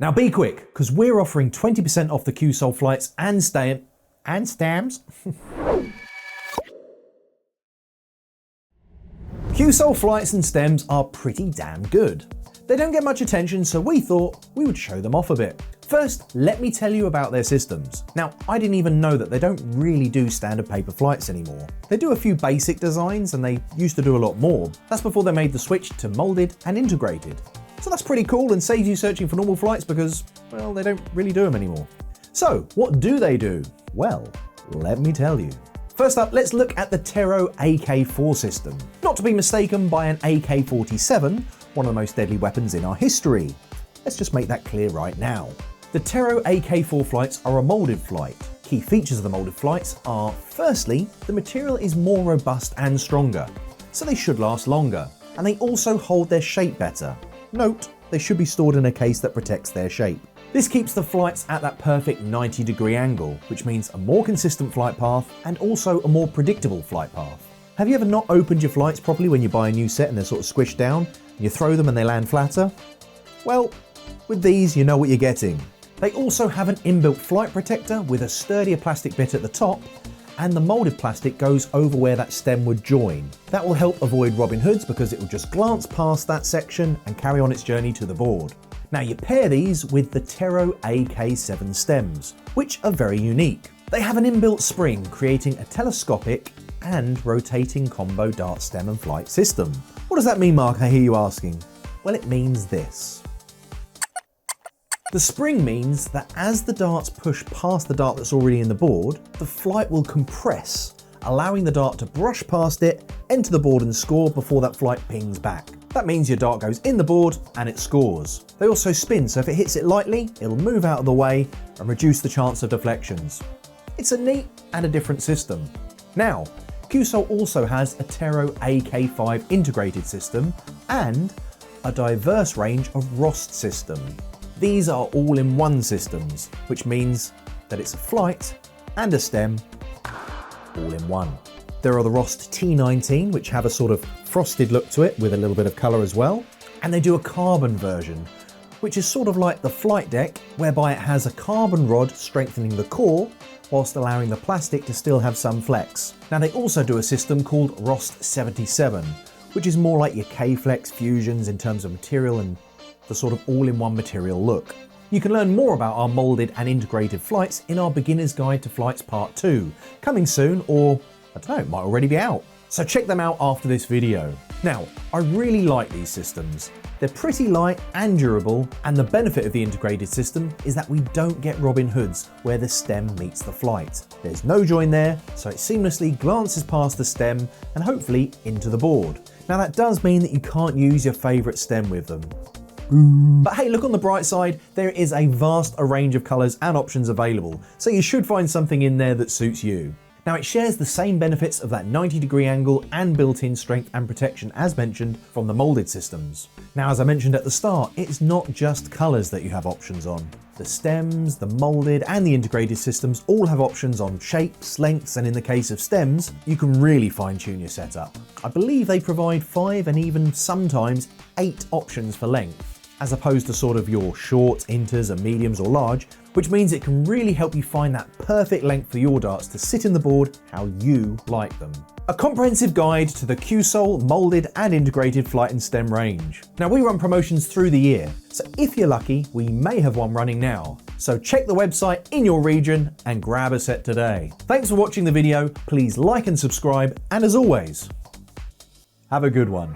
Now be quick, because we're offering 20% off the Cuesoul flights and stems. Cuesoul flights and stems are pretty damn good. They don't get much attention, so we thought we would show them off a bit. First, let me tell you about their systems. Now, I didn't even know that they don't really do standard paper flights anymore. They do a few basic designs, and they used to do a lot more. That's before they made the switch to molded and integrated. So that's pretty cool and saves you searching for normal flights because, well, they don't really do them anymore. So, what do they do? Well, let me tell you. First up, let's look at the Tero AK4 system. Not to be mistaken by an AK-47, one of the most deadly weapons in our history. Let's just make that clear right now. The Tero AK4 flights are a molded flight. Key features of the molded flights are, firstly, the material is more robust and stronger, so they should last longer, and they also hold their shape better. Note, they should be stored in a case that protects their shape. This keeps the flights at that perfect 90-degree angle, which means a more consistent flight path and also a more predictable flight path. Have you ever not opened your flights properly when you buy a new set and they're sort of squished down, and you throw them and they land flatter? Well, with these you know what you're getting. They also have an inbuilt flight protector with a sturdier plastic bit at the top, and the molded plastic goes over where that stem would join. That will help avoid Robin Hoods because it will just glance past that section and carry on its journey to the board. Now you pair these with the Tero AK7 stems, which are very unique. They have an inbuilt spring creating a telescopic and rotating combo dart stem and flight system. What does that mean, Mark? I hear you asking. Well, it means this. The spring means that as the darts push past the dart that's already in the board, the flight will compress, allowing the dart to brush past it, enter the board and score before that flight pings back. That means your dart goes in the board and it scores. They also spin, so if it hits it lightly, it'll move out of the way and reduce the chance of deflections. It's a neat and a different system. Now, Cuesoul also has a Tero AK5 integrated system and a diverse range of Rost system. These are all-in-one systems, which means that it's a flight and a stem all in one. There are the Rost T19, which have a sort of frosted look to it with a little bit of colour as well. And they do a carbon version, which is sort of like the flight deck, whereby it has a carbon rod strengthening the core, whilst allowing the plastic to still have some flex. Now they also do a system called Rost 77, which is more like your K-Flex fusions in terms of material and the sort of all-in-one material look. You can learn more about our moulded and integrated flights in our Beginner's Guide to Flights Part 2, coming soon, or I don't know, it might already be out. So check them out after this video. Now, I really like these systems. They're pretty light and durable, and the benefit of the integrated system is that we don't get Robin Hoods where the stem meets the flight. There's no join there, so it seamlessly glances past the stem and hopefully into the board. Now that does mean that you can't use your favourite stem with them. But hey, look on the bright side, there is a vast range of colours and options available, so you should find something in there that suits you. Now it shares the same benefits of that 90-degree angle and built-in strength and protection as mentioned from the moulded systems. Now as I mentioned at the start, it's not just colours that you have options on. The stems, the moulded and the integrated systems all have options on shapes, lengths, and in the case of stems, you can really fine-tune your setup. I believe they provide 5 and even sometimes 8 options for length, as opposed to sort of your shorts, inters and mediums or large, which means it can really help you find that perfect length for your darts to sit in the board how you like them. A comprehensive guide to the Cuesoul moulded and integrated flight and stem range. Now we run promotions through the year, so if you're lucky, we may have one running now. So check the website in your region and grab a set today. Thanks for watching the video, please like and subscribe, and as always, have a good one.